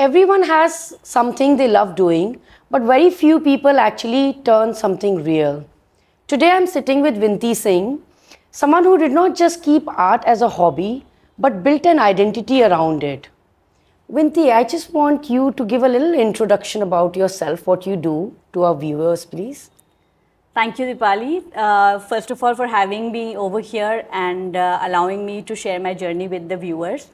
everyone has something they love doing, but very few people actually turn something real. Today I'm sitting with Vinti Singh, someone who did not just keep art as a hobby, but built an identity around it. Vinti, I just want you to give a little introduction about yourself, what you do to our viewers, please. Thank you, Dipali. First of all, for having me over here and allowing me to share my journey with the viewers.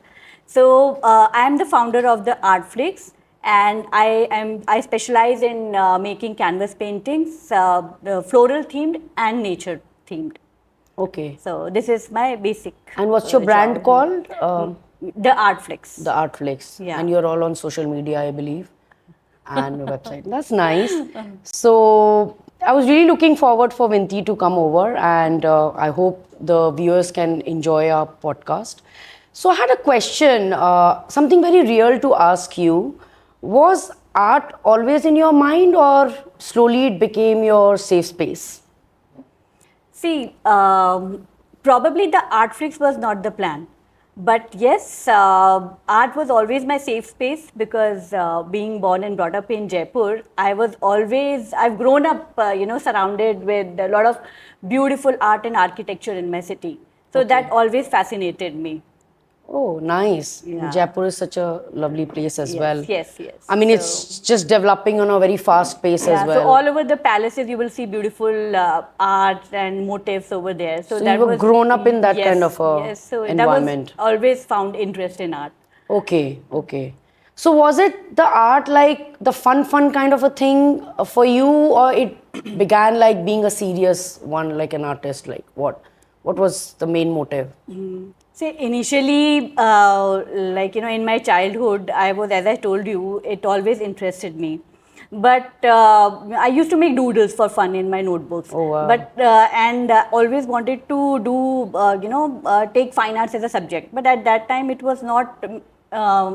So, I am the founder of the Artflix, and I specialize in making canvas paintings, floral themed and nature themed. Okay. So, this is my basic. And what's your brand job. called? The Artflix. The Artflix. Yeah. And you're all on social media, I believe, and your website. That's nice. So I was really looking forward for Vinti to come over, and I hope the viewers can enjoy our podcast. So I had a question, something very real to ask you. Was art always in your mind, or slowly it became your safe space? See, probably the Artflix was not the plan. But yes, art was always my safe space because being born and brought up in Jaipur, I've grown up, surrounded with a lot of beautiful art and architecture in my city. So that always fascinated me. Oh, nice. Yeah. Jaipur is such a lovely place as well. Yes. I mean, it's just developing on a very fast pace as well. So all over the palaces, you will see beautiful art and motifs over there. So you were grown up in that kind of environment. That was always found interest in art. Okay. So was it the art like the fun kind of a thing for you, or it began like being a serious one, like an artist? Like what was the main motive? See, initially, in my childhood, as I told you, it always interested me. But I used to make doodles for fun in my notebooks. Oh, wow. But always wanted to do, take fine arts as a subject. But at that time, it was not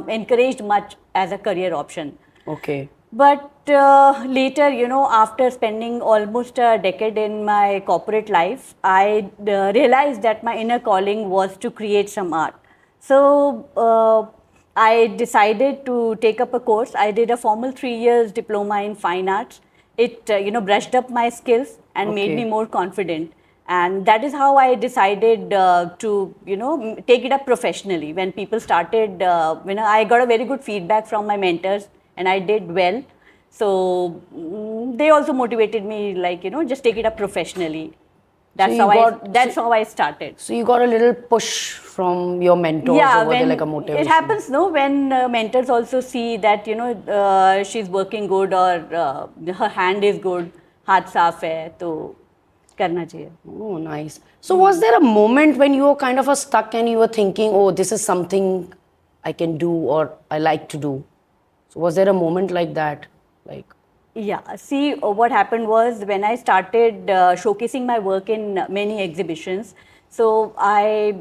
encouraged much as a career option. Okay. But later, after spending almost a decade in my corporate life, I realized that my inner calling was to create some art. So I decided to take up a course. I did a formal 3 years diploma in fine arts. It brushed up my skills and made me more confident. And that is how I decided to take it up professionally. When people started, I got a very good feedback from my mentors, and I did well. So they also motivated me, just take it up professionally. That's how I started. So you got a little push from your mentors over there, like a motivation. It happens, no, when mentors also see that she's working good, or her hand is good, haath saaf hai, to karna chahiye. Oh, nice. So was there a moment when you were kind of stuck and you were thinking, oh, this is something I can do or I like to do? So was there a moment like that? Yeah, see, what happened was when I started showcasing my work in many exhibitions, so I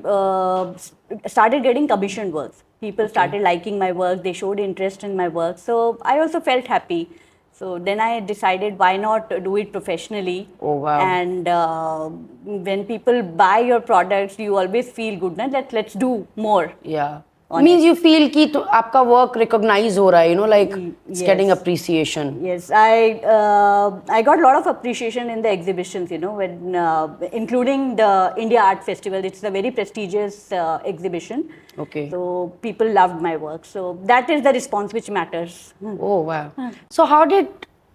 started getting commissioned works. People started liking my work, they showed interest in my work, so I also felt happy. So then I decided, why not do it professionally? Oh, wow. And when people buy your products, you always feel good, na? Let's do more. Yeah. Means you feel कि तो आपका work recognized हो रहा है, like it's getting appreciation. Yes, I got a lot of appreciation in the exhibitions, when including the India Art Festival. It's a very prestigious exhibition. Okay. So people loved my work. So that is the response which matters. Oh, wow. So how did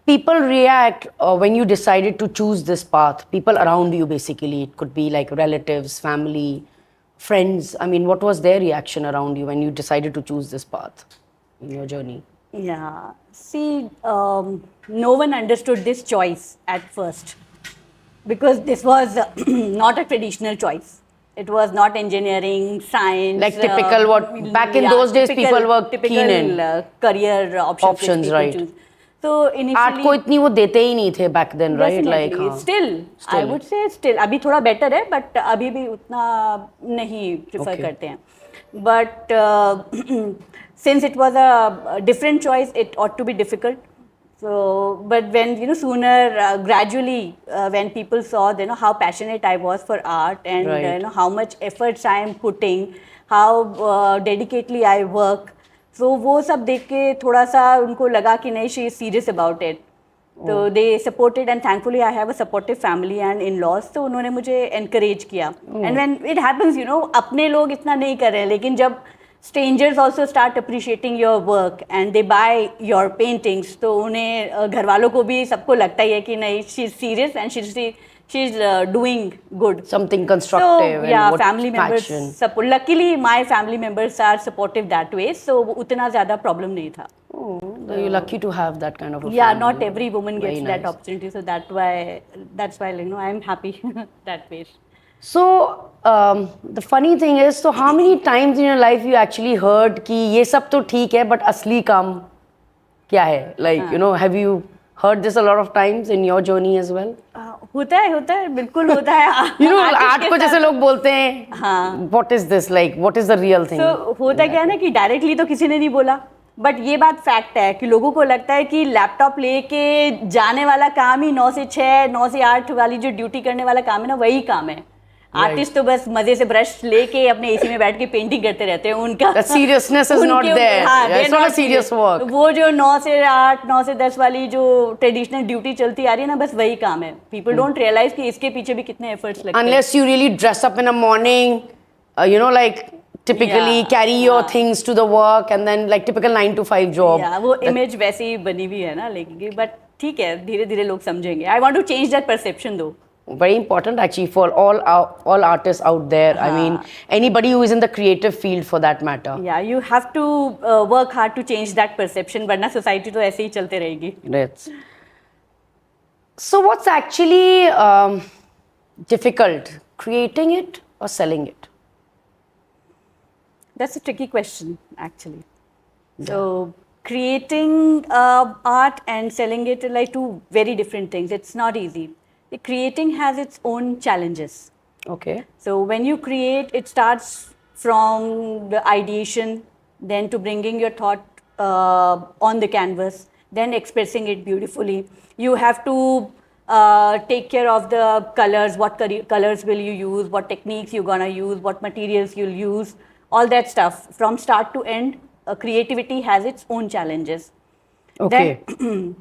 people react when you decided to choose this path? People around you, basically. It could be like relatives, family, friends. I mean, what was their reaction around you when you decided to choose this path in your journey? Yeah. See, no one understood this choice at first because this was not a traditional choice. It was not engineering, science. Like typical back in those days people were keen in. Career options right. choose. So initially, art को इतनी वो देते ही नहीं थे back then, right? Like still, I would say still. अभी थोड़ा better है, but अभी भी उतना नहीं prefer करते हैं. But since it was a different choice, it ought to be difficult. So, but when sooner, gradually, when people saw how passionate I was for art and right. How much efforts I am putting, how dedicatedly I work. So वो सब देख के थोड़ा सा उनको लगा कि नहीं, she is serious about it. तो they supported and thankfully I have a supportive family and in-laws. तो उन्होंने मुझे encourage किया. And when it happens, you know, अपने लोग इतना नहीं कर रहे हैं, लेकिन जब strangers also start appreciating your work and they buy your paintings, तो उन्हें घर वालों को भी सबको लगता ही है कि नहीं, she is serious and she's doing good. Something constructive. So and yeah, what family members passion. support. Luckily, my family members are supportive that way, so उतना ज़्यादा problem नहीं था. Oh, you're lucky to have that kind of a Yeah, family. not every woman Very gets that nice. opportunity, so that's why you know I'm happy that way. So the funny thing is, so how many times in your life you actually heard कि ये सब तो ठीक है, but असली काम क्या है? Like you know, have you heard this a lot of times in your journey as well? होता है, बिल्कुल होता है. You know, Artist आर्ट के को जैसे साथ- लोग बोलते हैं, हाँ. what is this like? What is the real thing? So होता क्या है ना कि डायरेक्टली तो किसी ने नहीं बोला, बट ये बात फैक्ट है कि लोगों को लगता है कि लैपटॉप लेके जाने वाला काम ही 9 से 6, 9 से 8 वाली जो ड्यूटी करने वाला काम है ना, वही काम है. आर्टिस्ट तो बस मजे से ब्रश लेके अपने एसी में बैठ के पेंटिंग करते रहते हैं. उनका That seriousness is not there. Yeah, it's not a serious work. वो जो 9 से 8, 9 से 10 वाली जो ट्रेडिशनल ड्यूटी चलती आ रही है ना, बस वही काम है. पीपल डोंट रियलाइज कि इसके पीछे भी कितने एफर्ट्स लगते हैं. Unless you really dress up in the morning, you know, like typically Yeah, carry your things to the work and then like typical 9 to 5 job. Yeah, वो इमेज वैसे ही बनी हुई है ना, लेकिन बट ठीक है, धीरे धीरे लोग समझेंगे. I want to change that perception though. Very important actually for all artists out there. I mean, anybody who is in the creative field for that matter. Yeah, you have to work hard to change that perception, वरना society तो ऐसे ही चलते रहेगी. Right. So what's actually difficult, creating it or selling it? That's a tricky question, actually. So creating art and selling it are like two very different things. It's not easy. The creating has its own challenges. Okay. So when you create, it starts from the ideation, then to bringing your thought on the canvas, then expressing it beautifully. You have to take care of the colors, what colors will you use, what techniques you're gonna use, what materials you'll use, all that stuff. From start to end, creativity has its own challenges. Okay. Then,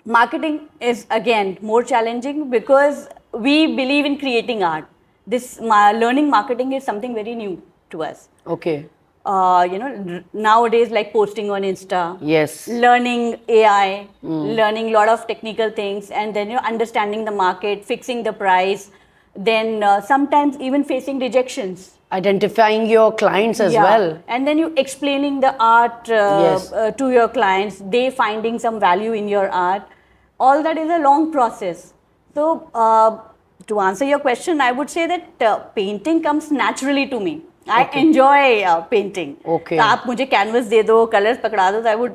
marketing is again more challenging because we believe in creating art. This learning marketing is something very new to us. Okay. You know, nowadays like posting on Insta, Yes. learning AI, learning a lot of technical things, and then you know, understanding the market, fixing the price, then sometimes even facing rejections. Identifying your clients as well. And then you explaining the art Yes. to your clients, they finding some value in your art. All that is a long process. So to answer your question, I would say that painting comes naturally to me. I enjoy painting. Okay. तो आप मुझे canvas दे दो, colors पकड़ा दो, so I would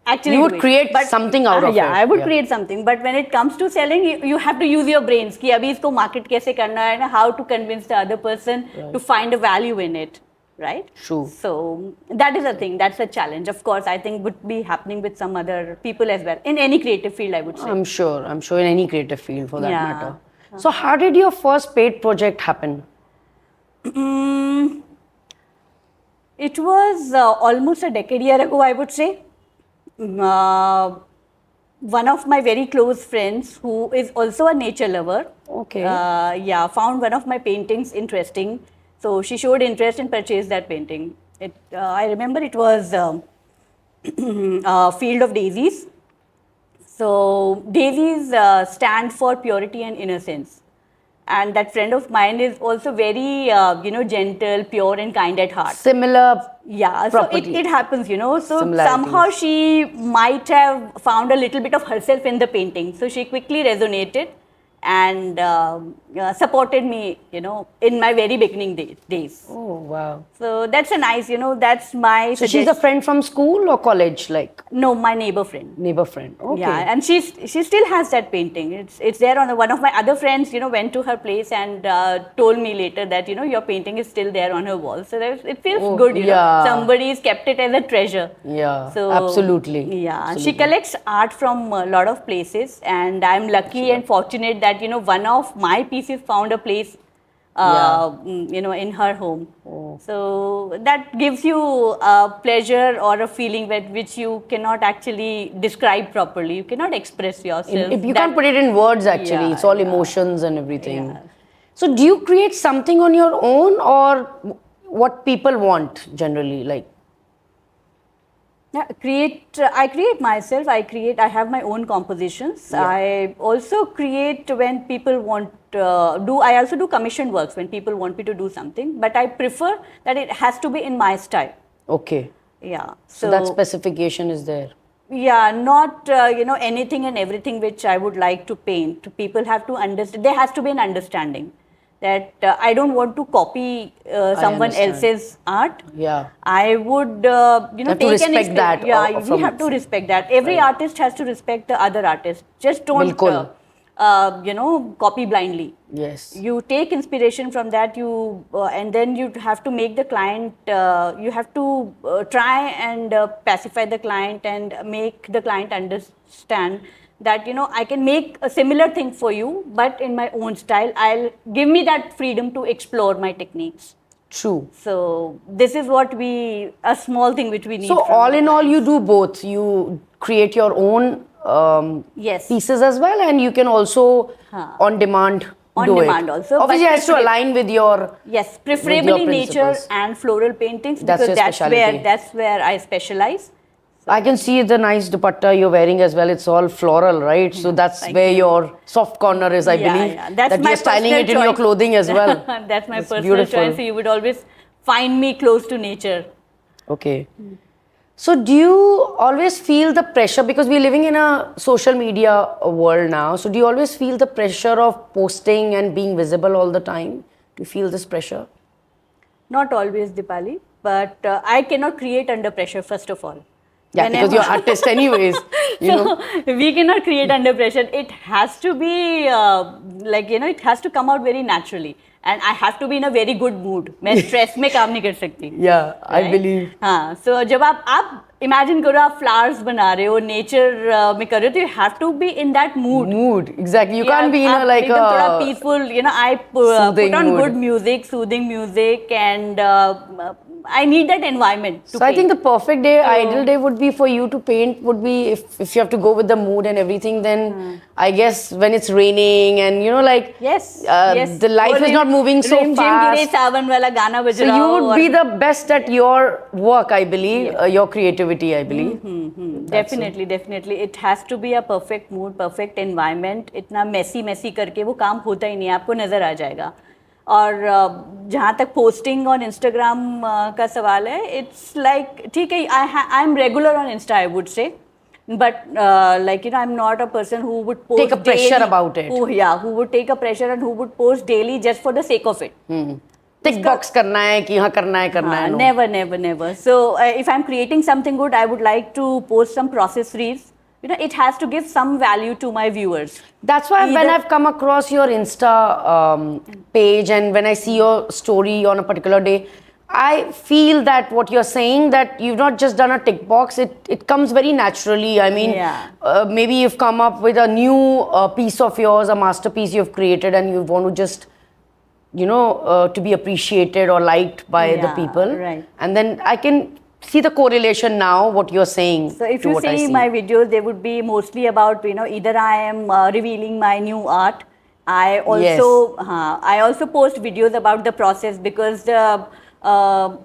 actually You do would it. create something out of yeah, it. I would Yeah. create something. But when it comes to selling, you have to use your brains. कि अभी इसको market कैसे करना है ना, how to convince the other person to find a value in it, right? True. So that is a thing. That's a challenge. Of course, I think would be happening with some other people as well in any creative field. I would say. I'm sure in any creative field for that Yeah. matter. So how did your first paid project happen? It was almost a decade ago, I would say. One of my very close friends, who is also a nature lover, Okay. found one of my paintings interesting. So she showed interest and purchased that painting. I remember it was Field of Daisies. So daisies stand for purity and innocence. And that friend of mine is also very, gentle, pure and kind at heart. Similar. Yeah, property. so it happens, So Similarities. somehow she might have found a little bit of herself in the painting. So she quickly resonated and supported me, in my very beginning days. Oh wow. So that's a nice, that's my. So she's a friend from school or college, like No, my neighbor friend. neighbor friend. Okay. Yeah, and she still has that painting. It's there on one of my other friends. Went to her place and told me later that your painting is still there on her wall. So it feels good. yeah. Somebody's kept it as a treasure. Yeah. So absolutely. Yeah, Absolutely. she collects art from a lot of places, and I'm lucky and fortunate that one of my pieces found a place in her home. So that gives you a pleasure or a feeling which you cannot actually describe properly. You cannot express yourself. You can't put it in words actually. Yeah, It's all yeah. emotions and everything. Yeah. So do you create something on your own or what people want generally? Like, Yeah, I create myself. I have my own compositions. Yeah. I also create when people want I also do commission works when people want me to do something. But I prefer that it has to be in my style. okay. Yeah. So that specification is there. Yeah, not anything and everything which I would like to paint. People have to understand. There has to be an understanding that I don't want to copy someone understand. else's art. Yeah. I would have to take an respect that, Yeah, we from- have to respect that. Every artist has to respect the other artist. Just don't Bilkul. copy blindly. Yes. You take inspiration from that, and then you have to make the client, you have to try and pacify the client and make the client understand that I can make a similar thing for you but in my own style. I'll give me that freedom to explore my techniques. True. So this is a small thing which we need. So from all the in all, clients. you do both. You create your own Yes. pieces as well, and you can also on demand On do demand it. also, Obviously, but it has to align with your. Yes, preferably nature principles. and floral paintings That's because your specialty. that's where I specialize. I can see the nice dupatta you're wearing as well. It's all floral, right? So that's thank where you. your soft corner is, I believe. Yeah. That's that my you're styling personal it in your choice. clothing as well. That's my personal beautiful. choice. So you would always find me close to nature. Okay. So do you always feel the pressure, because we're living in a social media world now, so do you always feel the pressure of posting and being visible all the time? Do you feel this pressure? Not always, Dipali, but I cannot create under pressure, first of all. Yeah, because you're artist anyways. You know. We cannot create under pressure. It has to be it has to come out very naturally. And I have to be in a very good mood. मैं stress में काम नहीं कर सकती. Yeah, I believe. हाँ, so जब आप imagine करो आप flowers बना रहे हो, nature में कर रहे हो, तो you have to be in that mood. Mood, exactly. You can't be in आप a like एकदम थोड़ा a peaceful, I put soothing on mood. good music, soothing music, and I need that environment to So I think paint. the perfect day, ideal day would be for you to paint would be if you have to go with the mood and everything, then I guess when it's raining and Yes, yes. the life is not moving so Rim Jim Gire fast. Sawan वाला गाना बज So रहा you हो would और- be the best at your work, I believe, your creativity, I believe. Definitely. It has to be a perfect mood, perfect environment. इतना messy करके वो काम होता ही नहीं है, आपको नजर आ जाएगा. और जहाँ तक पोस्टिंग ऑन इंस्टाग्राम का सवाल है, इट्स लाइक ठीक है, I am regular on Insta, I would say, but I'm not a person who would post Take a pressure daily, about it. who would take a pressure and who would post daily just for the sake of it. Tick box करना है कि हाँ करना है. No. Never. So if I'm creating something good, I would like to post some process reels. It has to give some value to my viewers. That's why when I've come across your Insta page and when I see your story on a particular day, I feel that what you're saying, that you've not just done a tick box, it comes very naturally. I mean, maybe you've come up with a new piece of yours, a masterpiece you've created, and you want to just, to be appreciated or liked by the people. Right. And then I can see the correlation now, what you're saying. So if to you what I see my videos, they would be mostly about, either I am revealing my new art. I also post videos about the process because the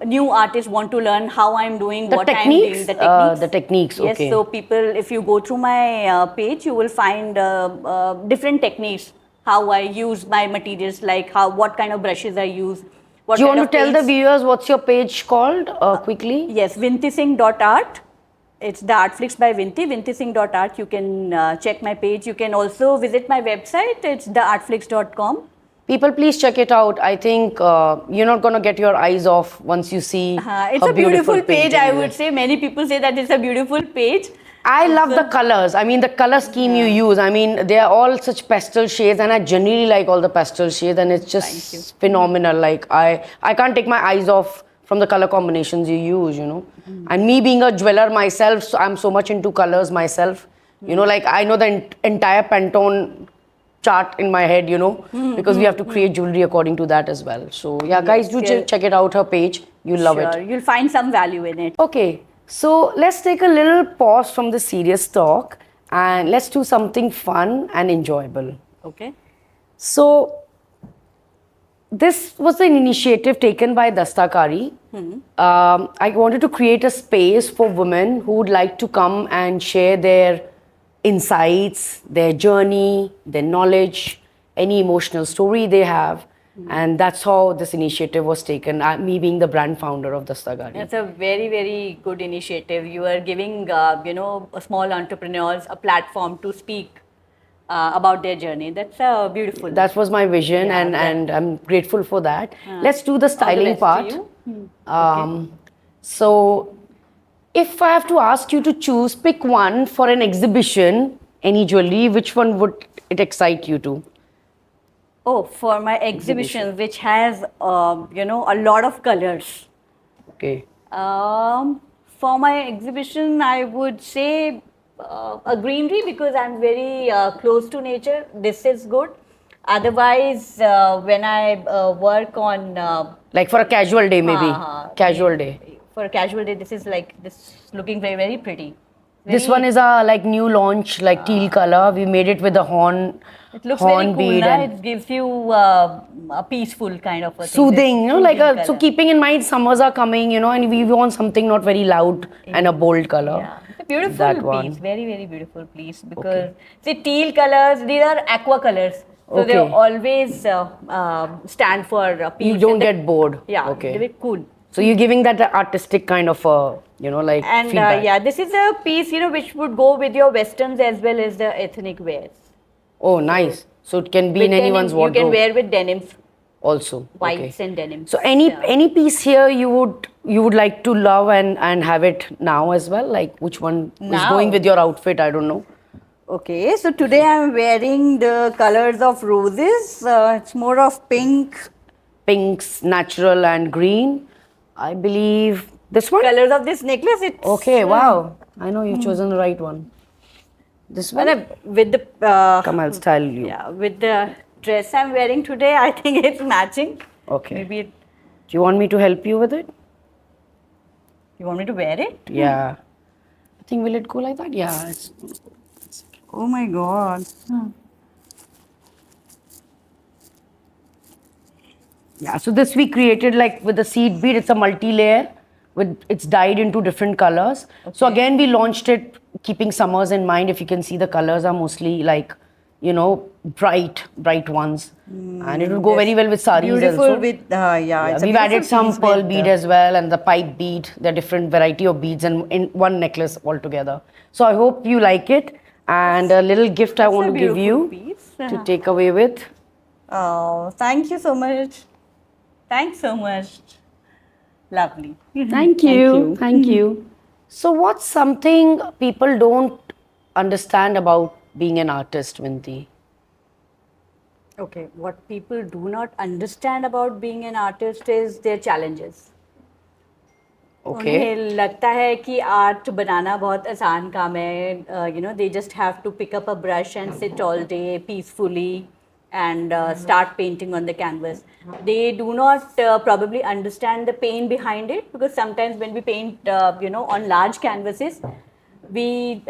new artists want to learn how I'm doing, The what techniques? I'm doing, The techniques, Yes, okay. so people, if you go through my page, you will find different techniques, how I use my materials, like what kind of brushes I use. Do you want to tell the paints. viewers what's your page called quickly? Yes, VintiSingh.art. It's the Artflix by Vinti, VintiSingh.art. You can check my page. You can also visit my website. It's theartflix.com. People, please check it out. I think you're not going to get your eyes off once you see It's her a beautiful page, painting. I would say. Many people say that it's a beautiful page. I love the colors. I mean, the color scheme you use. I mean, they are all such pastel shades, and I generally like all the pastel shades, and it's just phenomenal. Like, I can't take my eyes off from the color combinations you use, And me being a jeweler myself, so I'm so much into colors myself. I know the entire Pantone chart in my head, because we have to create jewelry according to that as well. So yeah, guys, do yes. check it out, her page. You'll love Sure, it. you'll find some value in it. Okay, so let's take a little pause from the serious talk and let's do something fun and enjoyable. Okay. So this was an initiative taken by Dastakari. I wanted to create a space for women who would like to come and share their insights, their journey, their knowledge, any emotional story they have. And that's how this initiative was taken, me being the brand founder of Dastakari. That's a very, very good initiative. You are giving, small entrepreneurs a platform to speak about their journey. That's beautiful. That was my vision, Yeah, and I'm grateful for that. Let's do the styling best to part. you. So, if I have to ask you to choose, pick one for an exhibition, any jewelry, which one would it excite you to? Oh, for my exhibition, which has, a lot of colors. Okay. For my exhibition, I would say a greenery because I'm very close to nature. This is good. Otherwise, when I work on Like for a casual day, maybe. Casual day. for a casual day, this is like this looking very, very pretty. This Very- one is a like new launch, like teal color. We made it with a horn. It looks horn very cool. bead Na? and It gives you a peaceful kind of a thing. soothing, like Soothing a. So color. keeping in mind summers are coming, and we want something not very loud and a bold color. Yeah, it's a beautiful That one. piece. Very, very beautiful piece. Because see, teal colors, these are aqua colors. So they Okay. always stand for peace. You don't And they- get bored. Yeah, Okay. they're very cool. So you're giving that artistic kind of like And feedback. yeah, this is a piece, which would go with your westerns as well as the ethnic wears. Oh, nice. So it can be With in anyone's denim, you wardrobe can wear with denims, also. whites Okay. and denims. So any Yeah. any piece here you would like to love and have it now as well? Like which one is Now? going with your outfit? I don't know. Okay, so today I'm wearing the colors of roses. It's more of pink. Pinks, natural and green. I believe this one. Colors of this necklace. It's Okay, wow. I know you've chosen the right one. This one. with the Come, I'll style you. yeah, with the dress I'm wearing today, I think it's matching. Okay. Maybe Do you want me to help you with it? you want me to wear it? Yeah. I think will it go like that? Yeah. Oh my god. Yeah, so this we created like with the seed bead. It's a multi-layer it's dyed into different colors. So again, we launched it keeping summers in mind. If you can see, the colors are mostly like, bright ones. And it will go very well with saris Beautiful also. with Yeah, it's a we've added beautiful some piece pearl with bead as well and the pipe bead. There are different variety of beads and in one necklace altogether. So I hope you like it. And a little gift I want to give you to take away with. Oh, thank you so much. Thanks so much. Lovely. Thank you. Thank you. So what's something people don't understand about being an artist, Vinti? Okay, what people do not understand about being an artist is their challenges. Okay. उन्हें लगता है कि art बनाना बहुत आसान काम है they just have to pick up a brush and sit all day peacefully and start painting on the canvas. They do not probably understand the pain behind it because sometimes when we paint on large canvases we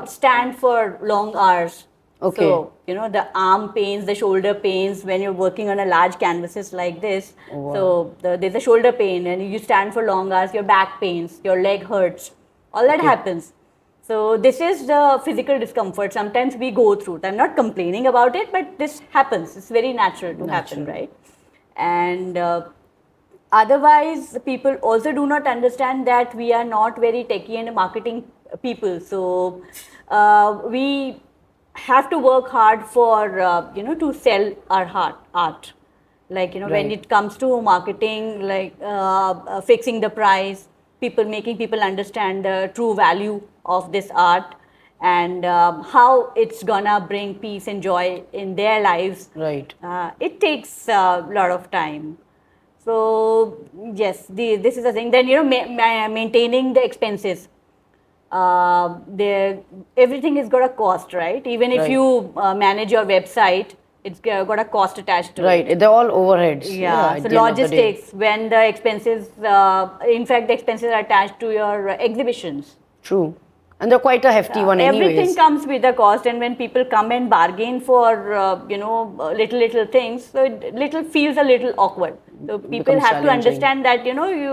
stand for long hours. Okay. So, the arm pains, the shoulder pains when you're working on a large canvases like this. So, there's a shoulder pain and you stand for long hours, your back pains, your leg hurts. All that happens. So, this is the physical discomfort. Sometimes we go through. I'm not complaining about it, but this happens. It's very natural to happen, right? And otherwise, people also do not understand that we are not very techie and marketing people. So, we have to work hard for to sell our art like when Right. it comes to marketing, like fixing the price, making people understand the true value of this art and how it's gonna bring peace and joy in their lives. Right. It takes a lot of time. So yes, this is the thing. Then maintaining the expenses. Everything has got a cost, right? Even if Right. you manage your website, It's got a cost attached to it. Right, they're all overheads. Yeah, at so the end of the day. logistics, when the expenses, in fact, the expenses are attached to your exhibitions. True. And they're quite a hefty one Everything anyways. comes with a cost, and when people come and bargain for, little things, so it little feels a little awkward. So people Becomes have to challenging. understand that,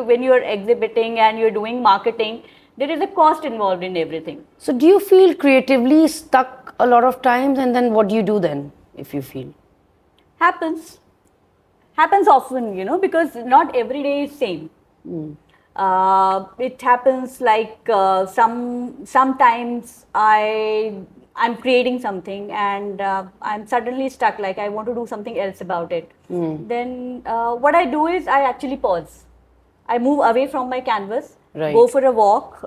when you're exhibiting and you're doing marketing, there is a cost involved in everything. So do you feel creatively stuck a lot of times, and then what do you do then if you feel? Happens often, because not every day is same. It happens like sometimes I'm creating something and I'm suddenly stuck, like I want to do something else about it. Then what I do is I actually pause. I move away from my canvas, Right. go for a walk,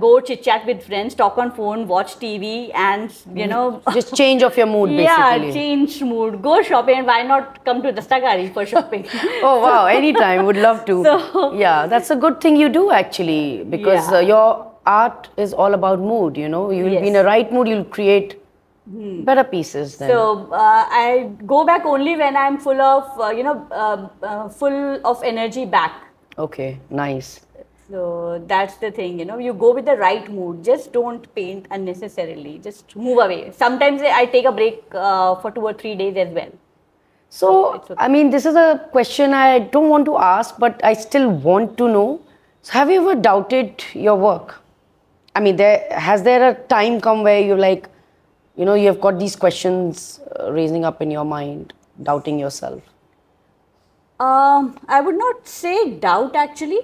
go chit chat with friends, talk on phone, watch TV, and Just change of your mood yeah, basically. change mood, go shopping, and why not come to Dastagari for shopping? Oh wow, anytime, would love to. So- yeah, that's a good thing you do actually, because Yeah. your art is all about mood, you know. You will be in Yes. a right mood, you'll create better pieces then. So I go back only when I'm full of, full of energy back. Okay, nice. So that's the thing, you go with the right mood. Just don't paint unnecessarily. Just move away. Sometimes I take a break for 2 or 3 days as well. So, it's okay. I mean, this is a question I don't want to ask, but I still want to know. So, have you ever doubted your work? I mean, has there a time come where you're like, you know, you've got these questions raising up in your mind, doubting yourself? I would not say doubt actually,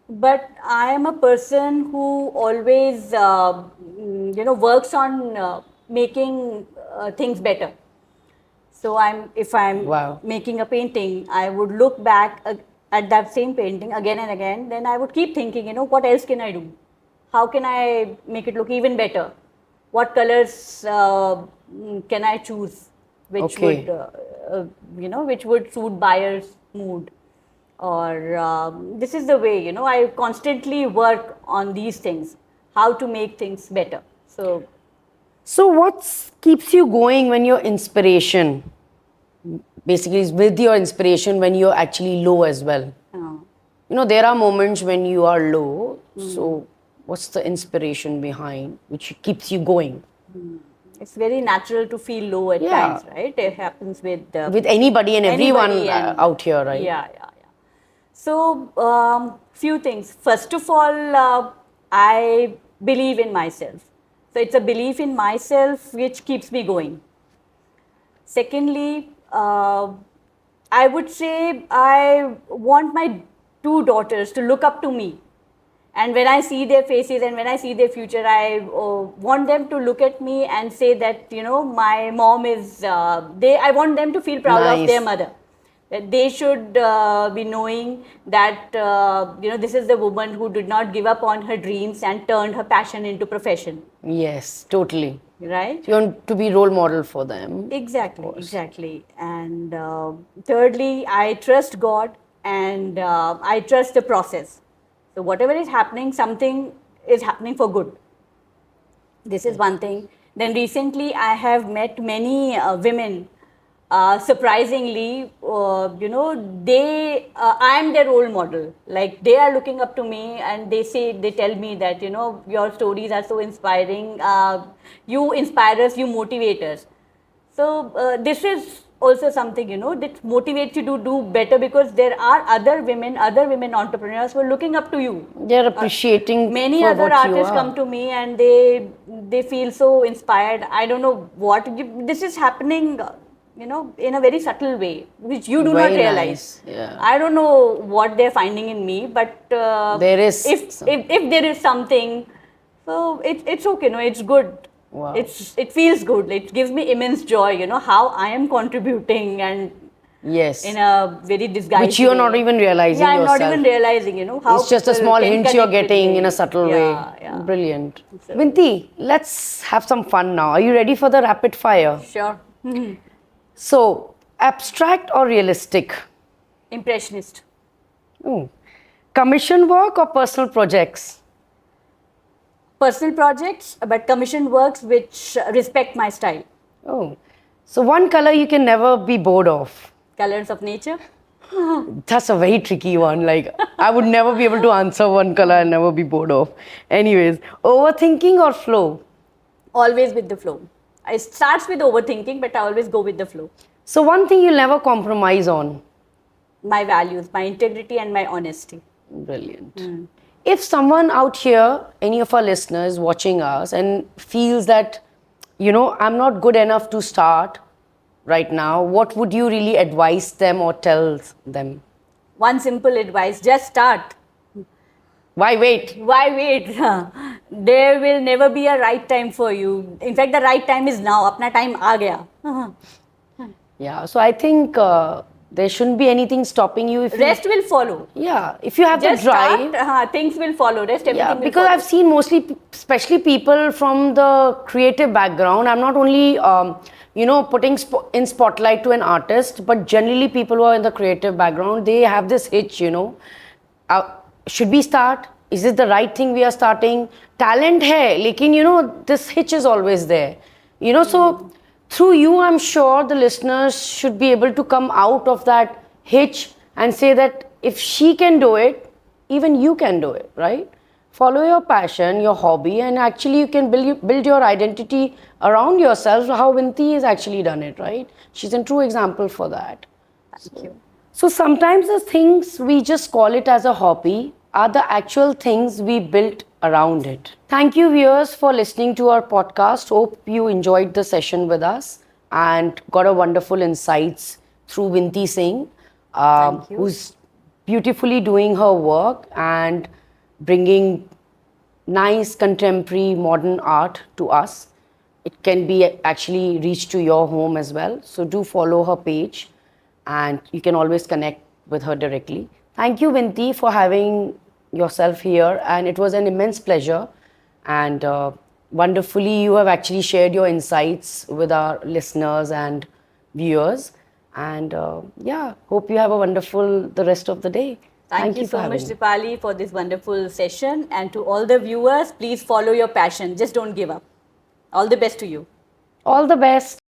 but I am a person who always, works on making things better. So if I'm Wow. making a painting, I would look back at that same painting again and again. Then I would keep thinking, what else can I do? How can I make it look even better? What colors can I choose, which Okay. would, which would suit buyer's mood? Or this is the way, I constantly work on these things, how to make things better. So, what keeps you going when your inspiration, basically, is with your inspiration when you're actually low as well? Uh, You know, there are moments when you are low. So, what's the inspiration behind which keeps you going? it's very natural to feel low at Yeah. times, right? It happens with With anybody and everyone anybody and- out here, right? Yeah. So, few things. First of all, I believe in myself. So it's a belief in myself which keeps me going. Secondly, I would say I want my 2 daughters to look up to me. And when I see their faces and when I see their future, I want them to look at me and say that, my mom is, I want them to feel proud of Nice. their mother. That they should be knowing that, this is the woman who did not give up on her dreams and turned her passion into profession. Yes, totally. Right? You want to be role model for them. Exactly. And thirdly, I trust God and I trust the process. So whatever is happening, something is happening for good. This is one thing. Then recently, I have met many women. Surprisingly, I am their role model. Like they are looking up to me, and they tell me that your stories are so inspiring. You inspire us, you motivate us. So this is also something that motivates you to do better, because there are other women entrepreneurs who are looking up to you. They're appreciating Many for other what you artists are. come to me and they feel so inspired. I don't know what this is happening, in a very subtle way, which you do not Very realize. nice, yeah. I don't know what they're finding in me, but There is if there is something, so it's okay. No, it's good. Wow. It feels good. It gives me immense joy. How I am contributing, and Yes. in a very disguised Which you're way. not even realizing Yeah, I'm not yourself. even realizing, how It's just a people small can hint you're connect with getting me. in a subtle Yeah. way. Brilliant. Vinti, let's have some fun now. Are you ready for the rapid fire? Sure. So, abstract or realistic? Impressionist. Commission work or personal projects? Personal projects, but commission works which respect my style. Oh, So one color you can never be bored of. Colors of nature. That's a very tricky one. Like, I would never be able to answer one color and never be bored of. Anyways, overthinking or flow? Always with the flow. It starts with overthinking, but I always go with the flow. So one thing you'll never compromise on. My values, my integrity, and my honesty. Brilliant. If someone out here, any of our listeners watching us, and feels that, I'm not good enough to start right now, what would you really advise them or tell them? One simple advice: just start. Why wait? Why wait? There will never be a right time for you. In fact, the right time is now. Apna time aa gaya. Yeah, so I think there shouldn't be anything stopping you. If Rest will follow. Yeah, if you have Just the drive. start, things will follow. Rest, everything Yeah, will because follow. I've seen mostly, especially people from the creative background. I'm not only, putting in spotlight to an artist, but generally people who are in the creative background, they have this hitch, should we start? Is it the right thing we are starting? Talent hai, lekin, this hitch is always there. So through you, I'm sure the listeners should be able to come out of that hitch and say that if she can do it, even you can do it, right? Follow your passion, your hobby, and actually you can build your identity around yourself. How Vinti has actually done it, right? She's a true example for that. Thank you. So sometimes the things we just call it as a hobby are the actual things we built around it. Thank you, viewers, for listening to our podcast. Hope you enjoyed the session with us and got a wonderful insights through Vinti Singh, Thank you. who's beautifully doing her work and bringing nice contemporary modern art to us. It can be actually reached to your home as well. So do follow her page and you can always connect with her directly. Thank you, Vinti, for having yourself here, and it was an immense pleasure. And wonderfully, you have actually shared your insights with our listeners and viewers. And hope you have a wonderful the rest of the day. Thank you for so much, having me. Dipali, for this wonderful session. And to all the viewers, please follow your passion. Just don't give up. All the best to you. All the best.